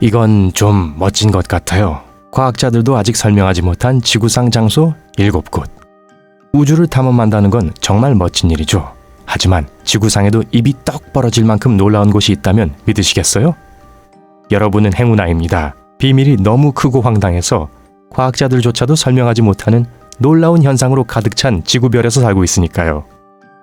이건 좀 멋진 것 같아요. 과학자들도 아직 설명하지 못한 지구상 장소 7곳. 우주를 탐험한다는 건 정말 멋진 일이죠. 하지만 지구상에도 입이 떡 벌어질 만큼 놀라운 곳이 있다면 믿으시겠어요? 여러분은 행운 아입니다. 비밀이 너무 크고 황당해서 과학자들조차도 설명하지 못하는 놀라운 현상으로 가득 찬 지구별에서 살고 있으니까요.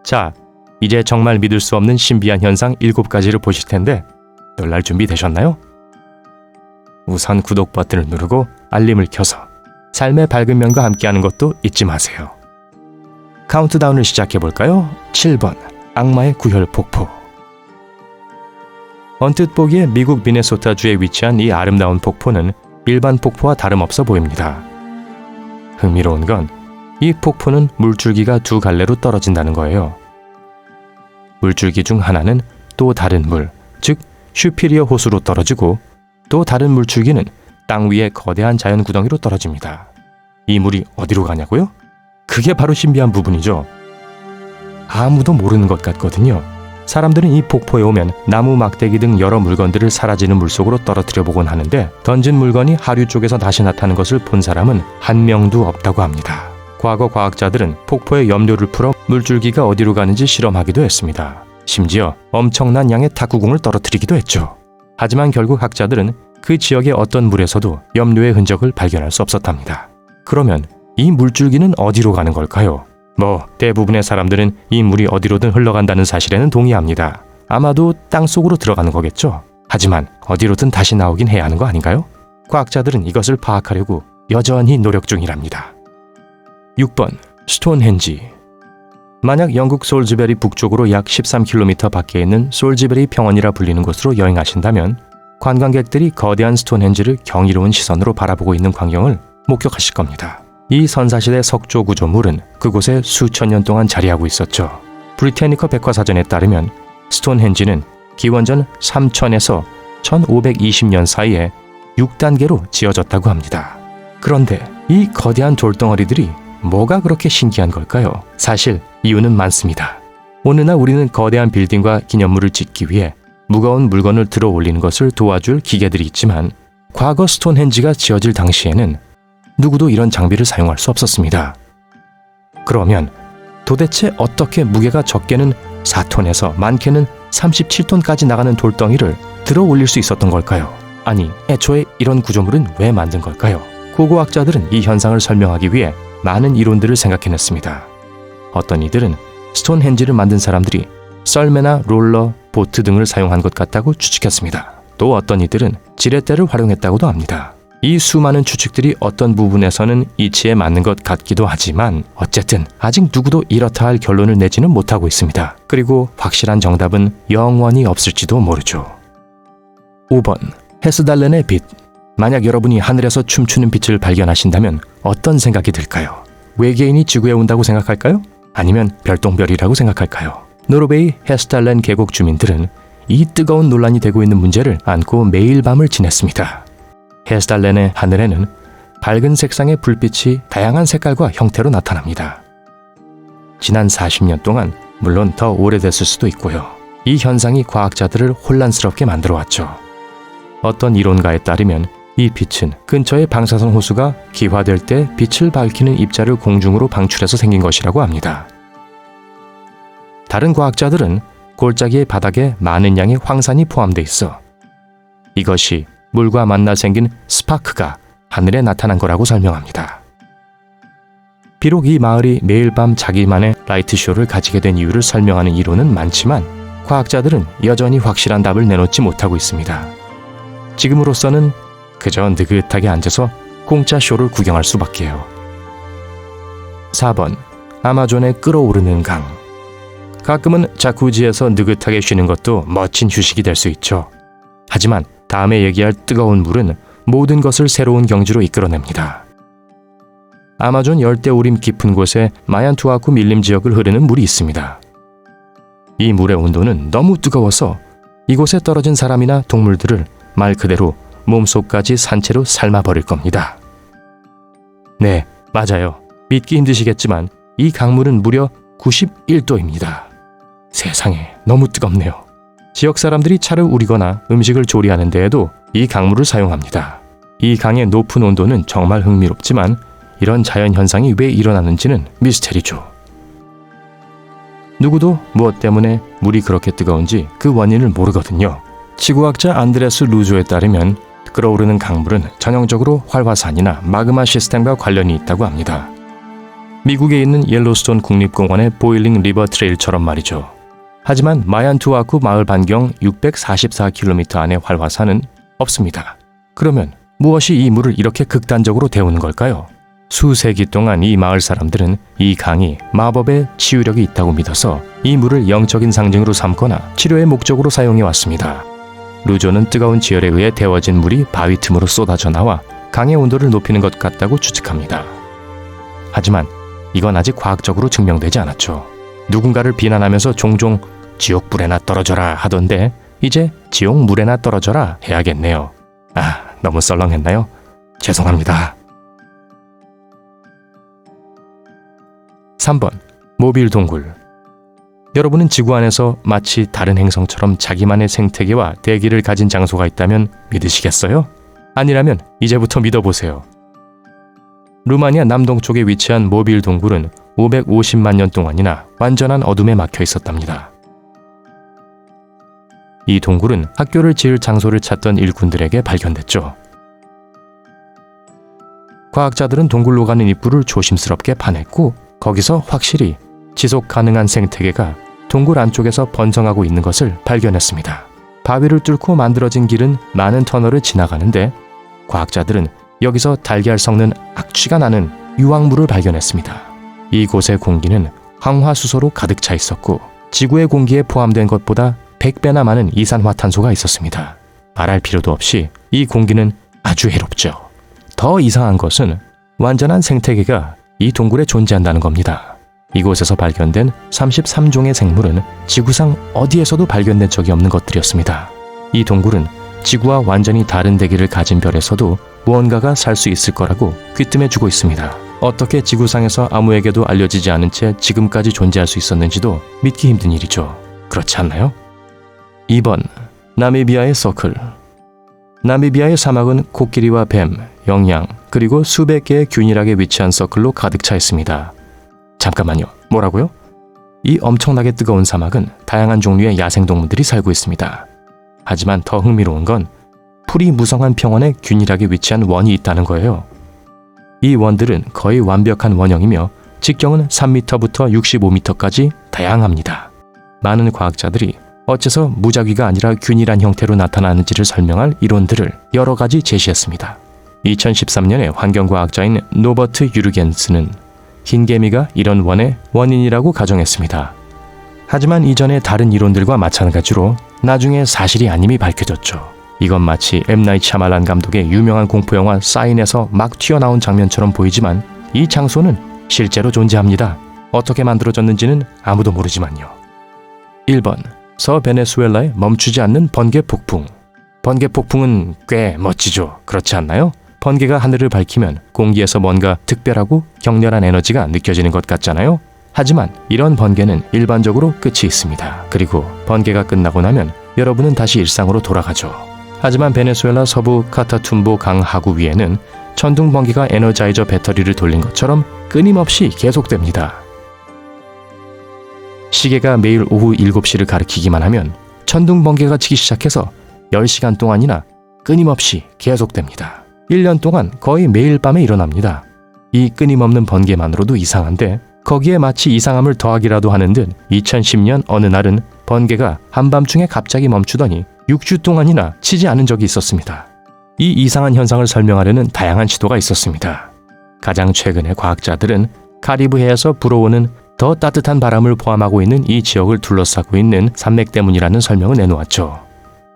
자, 이제 정말 믿을 수 없는 신비한 현상 7가지를 보실 텐데 놀랄 준비 되셨나요? 우선 구독 버튼을 누르고 알림을 켜서 삶의 밝은 면과 함께하는 것도 잊지 마세요. 카운트다운을 시작해볼까요? 7번 악마의 구혈 폭포. 언뜻 보기에 미국 미네소타주에 위치한 이 아름다운 폭포는 일반 폭포와 다름없어 보입니다. 흥미로운 건 이 폭포는 물줄기가 2갈래로 떨어진다는 거예요. 물줄기 중 하나는 또 다른 물, 즉 슈피리어 호수로 떨어지고 또 다른 물줄기는 땅 위에 거대한 자연 구덩이로 떨어집니다. 이 물이 어디로 가냐고요? 그게 바로 신비한 부분이죠. 아무도 모르는 것 같거든요. 사람들은 이 폭포에 오면 나무 막대기 등 여러 물건들을 사라지는 물속으로 떨어뜨려 보곤 하는데 던진 물건이 하류 쪽에서 다시 나타나는 것을 본 사람은 한 명도 없다고 합니다. 과거 과학자들은 폭포에 염료를 풀어 물줄기가 어디로 가는지 실험하기도 했습니다. 심지어 엄청난 양의 탁구공을 떨어뜨리기도 했죠. 하지만 결국 학자들은 그 지역의 어떤 물에서도 염료의 흔적을 발견할 수 없었답니다. 그러면 이 물줄기는 어디로 가는 걸까요? 대부분의 사람들은 이 물이 어디로든 흘러간다는 사실에는 동의합니다. 아마도 땅속으로 들어가는 거겠죠. 하지만 어디로든 다시 나오긴 해야 하는 거 아닌가요? 과학자들은 이것을 파악하려고 여전히 노력 중이랍니다. 6번 스톤헨지. 만약 영국 솔즈베리 북쪽으로 약 13km 밖에 있는 솔즈베리 평원이라 불리는 곳으로 여행하신다면 관광객들이 거대한 스톤헨지를 경이로운 시선으로 바라보고 있는 광경을 목격하실 겁니다. 이 선사시대 석조 구조물은 그곳에 수천 년 동안 자리하고 있었죠. 브리테니커 백과사전에 따르면 스톤헨지는 기원전 3000에서 1520년 사이에 6단계로 지어졌다고 합니다. 그런데 이 거대한 돌덩어리들이 뭐가 그렇게 신기한 걸까요? 사실 이유는 많습니다. 오늘날 우리는 거대한 빌딩과 기념물을 짓기 위해 무거운 물건을 들어 올리는 것을 도와줄 기계들이 있지만 과거 스톤헨지가 지어질 당시에는 누구도 이런 장비를 사용할 수 없었습니다. 그러면 도대체 어떻게 무게가 적게는 4톤에서 많게는 37톤까지 나가는 돌덩이를 들어 올릴 수 있었던 걸까요? 아니, 애초에 이런 구조물은 왜 만든 걸까요? 고고학자들은 이 현상을 설명하기 위해 많은 이론들을 생각해냈습니다. 어떤 이들은 스톤헨지를 만든 사람들이 썰매나 롤러, 보트 등을 사용한 것 같다고 추측했습니다. 또 어떤 이들은 지렛대를 활용했다고도 합니다. 이 수많은 추측들이 어떤 부분에서는 이치에 맞는 것 같기도 하지만 어쨌든 아직 누구도 이렇다 할 결론을 내지는 못하고 있습니다. 그리고 확실한 정답은 영원히 없을지도 모르죠. 5번 헤스달렌의 빛. 만약 여러분이 하늘에서 춤추는 빛을 발견하신다면 어떤 생각이 들까요? 외계인이 지구에 온다고 생각할까요? 아니면 별똥별이라고 생각할까요? 노르웨이 헤스달렌 계곡 주민들은 이 뜨거운 논란이 되고 있는 문제를 안고 매일 밤을 지냈습니다. 헤스달렌의 하늘에는 밝은 색상의 불빛이 다양한 색깔과 형태로 나타납니다. 지난 40년 동안, 물론 더 오래됐을 수도 있고요. 이 현상이 과학자들을 혼란스럽게 만들어 왔죠. 어떤 이론가에 따르면 이 빛은 근처의 방사선 호수가 기화될 때 빛을 밝히는 입자를 공중으로 방출해서 생긴 것이라고 합니다. 다른 과학자들은 골짜기의 바닥에 많은 양의 황산이 포함돼 있어 이것이 물과 만나 생긴 스파크가 하늘에 나타난 거라고 설명합니다. 비록 이 마을이 매일 밤 자기만의 라이트쇼를 가지게 된 이유를 설명하는 이론은 많지만 과학자들은 여전히 확실한 답을 내놓지 못하고 있습니다. 지금으로서는 그저 느긋하게 앉아서 공짜 쇼를 구경할 수밖에요. 4번 아마존의 끓어오르는 강. 가끔은 자쿠지에서 느긋하게 쉬는 것도 멋진 휴식이 될 수 있죠. 하지만 다음에 얘기할 뜨거운 물은 모든 것을 새로운 경지로 이끌어냅니다. 아마존 열대우림 깊은 곳에 마얀투아쿠 밀림 지역을 흐르는 물이 있습니다. 이 물의 온도는 너무 뜨거워서 이곳에 떨어진 사람이나 동물들을 말 그대로 몸속까지 산채로 삶아버릴 겁니다. 네, 맞아요. 믿기 힘드시겠지만 이 강물은 무려 91도입니다. 세상에, 너무 뜨겁네요. 지역 사람들이 차를 우리거나 음식을 조리하는 데에도 이 강물을 사용합니다. 이 강의 높은 온도는 정말 흥미롭지만 이런 자연 현상이 왜 일어나는지는 미스테리죠. 누구도 무엇 때문에 물이 그렇게 뜨거운지 그 원인을 모르거든요. 지구학자 안드레스 루조에 따르면 끓어오르는 강물은 전형적으로 활화산이나 마그마 시스템과 관련이 있다고 합니다. 미국에 있는 옐로스톤 국립공원의 보일링 리버 트레일처럼 말이죠. 하지만 마얀투와쿠 마을 반경 644km 안의 활화산은 없습니다. 그러면 무엇이 이 물을 이렇게 극단적으로 데우는 걸까요? 수세기 동안 이 마을 사람들은 이 강이 마법의 치유력이 있다고 믿어서 이 물을 영적인 상징으로 삼거나 치료의 목적으로 사용해 왔습니다. 루조는 뜨거운 지열에 의해 데워진 물이 바위 틈으로 쏟아져 나와 강의 온도를 높이는 것 같다고 추측합니다. 하지만 이건 아직 과학적으로 증명되지 않았죠. 누군가를 비난하면서 종종 지옥불에나 떨어져라 하던데 이제 지옥물에나 떨어져라 해야겠네요. 너무 썰렁했나요? 죄송합니다. 3번. 모빌 동굴. 여러분은 지구 안에서 마치 다른 행성처럼 자기만의 생태계와 대기를 가진 장소가 있다면 믿으시겠어요? 아니라면 이제부터 믿어보세요. 루마니아 남동쪽에 위치한 모빌 동굴은 550만 년 동안이나 완전한 어둠에 막혀 있었답니다. 이 동굴은 학교를 지을 장소를 찾던 일꾼들에게 발견됐죠. 과학자들은 동굴로 가는 입구를 조심스럽게 파냈고 거기서 확실히 지속 가능한 생태계가 동굴 안쪽에서 번성하고 있는 것을 발견했습니다. 바위를 뚫고 만들어진 길은 많은 터널을 지나가는데 과학자들은 여기서 달걀 섞는 악취가 나는 유황물을 발견했습니다. 이곳의 공기는 황화수소로 가득 차 있었고 지구의 공기에 포함된 것보다 100배나 많은 이산화탄소가 있었습니다. 말할 필요도 없이 이 공기는 아주 해롭죠. 더 이상한 것은 완전한 생태계가 이 동굴에 존재한다는 겁니다. 이곳에서 발견된 33종의 생물은 지구상 어디에서도 발견된 적이 없는 것들이었습니다. 이 동굴은 지구와 완전히 다른 대기를 가진 별에서도 무언가가 살 수 있을 거라고 귀뜸해주고 있습니다. 어떻게 지구상에서 아무에게도 알려지지 않은 채 지금까지 존재할 수 있었는지도 믿기 힘든 일이죠. 그렇지 않나요? 2번. 나미비아의 서클. 나미비아의 사막은 코끼리와 뱀, 영양, 그리고 수백 개의 균일하게 위치한 서클로 가득 차 있습니다. 잠깐만요. 뭐라고요? 이 엄청나게 뜨거운 사막은 다양한 종류의 야생동물들이 살고 있습니다. 하지만 더 흥미로운 건 풀이 무성한 평원에 균일하게 위치한 원이 있다는 거예요. 이 원들은 거의 완벽한 원형이며 직경은 3m부터 65m까지 다양합니다. 많은 과학자들이 어째서 무작위가 아니라 균일한 형태로 나타나는지를 설명할 이론들을 여러 가지 제시했습니다. 2013년에 환경과학자인 노버트 유르겐스는 흰개미가 이런 원의 원인이라고 가정했습니다. 하지만 이전의 다른 이론들과 마찬가지로 나중에 사실이 아님이 밝혀졌죠. 이건 마치 M. 나이트 샤말란 감독의 유명한 공포영화 사인에서 막 튀어나온 장면처럼 보이지만 이 장소는 실제로 존재합니다. 어떻게 만들어졌는지는 아무도 모르지만요. 1번. 서베네수엘라의 멈추지 않는 번개 폭풍. 번개 폭풍은 꽤 멋지죠. 그렇지 않나요? 번개가 하늘을 밝히면 공기에서 뭔가 특별하고 격렬한 에너지가 느껴지는 것 같잖아요. 하지만 이런 번개는 일반적으로 끝이 있습니다. 그리고 번개가 끝나고 나면 여러분은 다시 일상으로 돌아가죠. 하지만 베네수엘라 서부 카타툼보 강 하구 위에는 천둥 번개가 에너자이저 배터리를 돌린 것처럼 끊임없이 계속됩니다. 시계가 매일 오후 7시를 가리키기만 하면 천둥 번개가 치기 시작해서 10시간 동안이나 끊임없이 계속됩니다. 1년 동안 거의 매일 밤에 일어납니다. 이 끊임없는 번개만으로도 이상한데 거기에 마치 이상함을 더하기라도 하는 듯 2010년 어느 날은 번개가 한밤중에 갑자기 멈추더니 6주 동안이나 치지 않은 적이 있었습니다. 이 이상한 현상을 설명하려는 다양한 시도가 있었습니다. 가장 최근에 과학자들은 카리브해에서 불어오는 더 따뜻한 바람을 포함하고 있는 이 지역을 둘러싸고 있는 산맥 때문이라는 설명을 내놓았죠.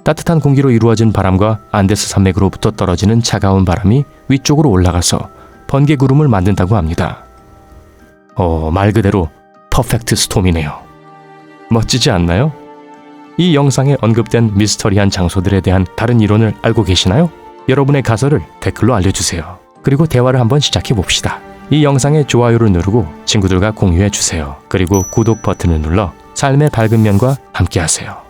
따뜻한 공기로 이루어진 바람과 안데스 산맥으로부터 떨어지는 차가운 바람이 위쪽으로 올라가서 번개 구름을 만든다고 합니다. 말 그대로 퍼펙트 스톰이네요. 멋지지 않나요? 이 영상에 언급된 미스터리한 장소들에 대한 다른 이론을 알고 계시나요? 여러분의 가설을 댓글로 알려주세요. 그리고 대화를 한번 시작해 봅시다. 이 영상에 좋아요를 누르고 친구들과 공유해 주세요. 그리고 구독 버튼을 눌러 삶의 밝은 면과 함께 하세요.